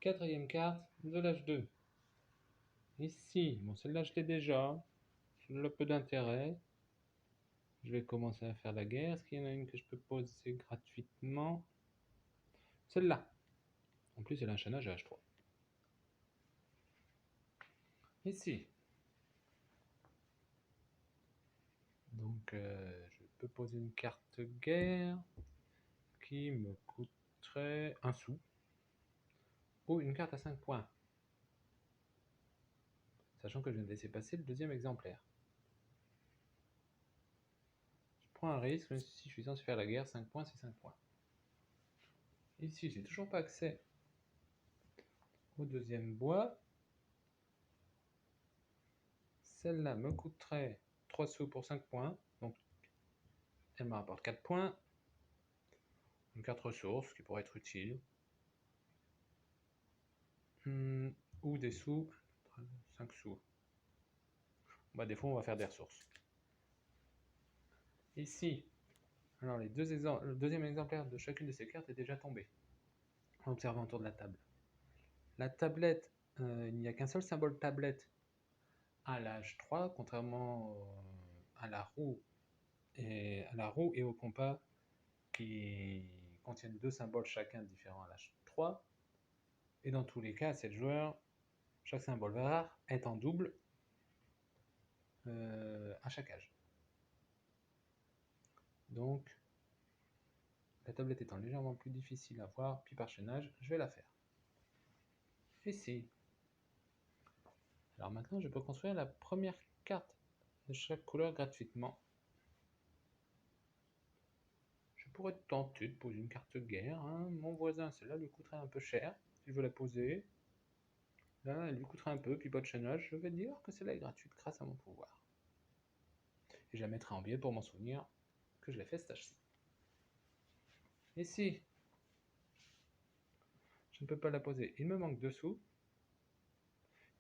Quatrième carte de l'âge 2. Ici, bon celle-là je l'ai déjà, celle-là peu d'intérêt. Je vais commencer à faire la guerre. Est-ce qu'il y en a une que je peux poser gratuitement? Celle-là. En plus elle a un chaînage à H3. Ici. Donc je peux poser une carte guerre qui me coûterait un sou. Ou une carte à 5 points. Sachant que je viens de laisser passer le deuxième exemplaire. Je prends un risque, même si je suis censé faire la guerre, 5 points c'est 5 points. Ici j'ai toujours pas accès au deuxième bois. Celle-là me coûterait 3 sous pour 5 points, donc elle me rapporte 4 points. Une carte ressources qui pourrait être utile. Ou des sous, 5 sous. Bah, des fois on va faire des ressources. Ici, alors le deuxième exemplaire de chacune de ces cartes est déjà tombé. On va observer autour de la table. La tablette, il n'y a qu'un seul symbole tablette à l'âge 3, contrairement à la roue et au compas qui contiennent deux symboles chacun différents à l'âge 3. Et dans tous les cas, à 7 joueurs, chaque symbole rare est en double à chaque âge. Donc, la tablette étant légèrement plus difficile à voir, puis par chaînage, je vais la faire. Ici. Alors maintenant, je peux construire la première carte de chaque couleur gratuitement. Je pourrais tenter de poser une carte guerre. Hein. Mon voisin, celle-là lui coûterait un peu cher. Si je veux la poser, là, elle lui coûterait un peu, puis pas de chaînage. Je vais dire que celle-là est gratuite grâce à mon pouvoir. Et je la mettrai en biais pour m'en souvenir que je l'ai fait cette tâche-ci. Ici, je ne peux pas la poser. Il me manque 2 sous.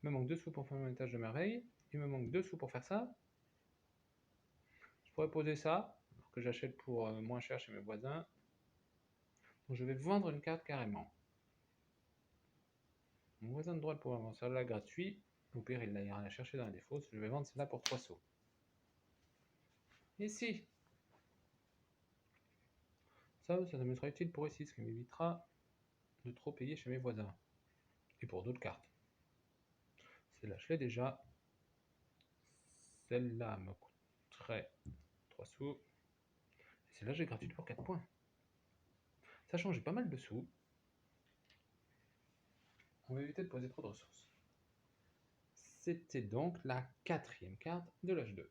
Il me manque 2 sous pour faire mon étage de merveille. Il me manque 2 sous pour faire ça. Je pourrais poser ça, alors que j'achète pour moins cher chez mes voisins. Donc je vais vendre une carte carrément. Mon voisin de droite pourra vendre celle-là gratuit. Au pire, il ira la chercher dans la défausse. Je vais vendre celle-là pour 3 sous. Ici. Ça me sera utile pour ici, ce qui m'évitera de trop payer chez mes voisins. Et pour d'autres cartes. Celle-là, je l'ai déjà. Celle-là me coûterait 3 sous. Et celle-là, j'ai gratuite pour 4 points. Sachant que j'ai pas mal de sous, on va éviter de poser trop de ressources. C'était donc la quatrième carte de l'âge 2.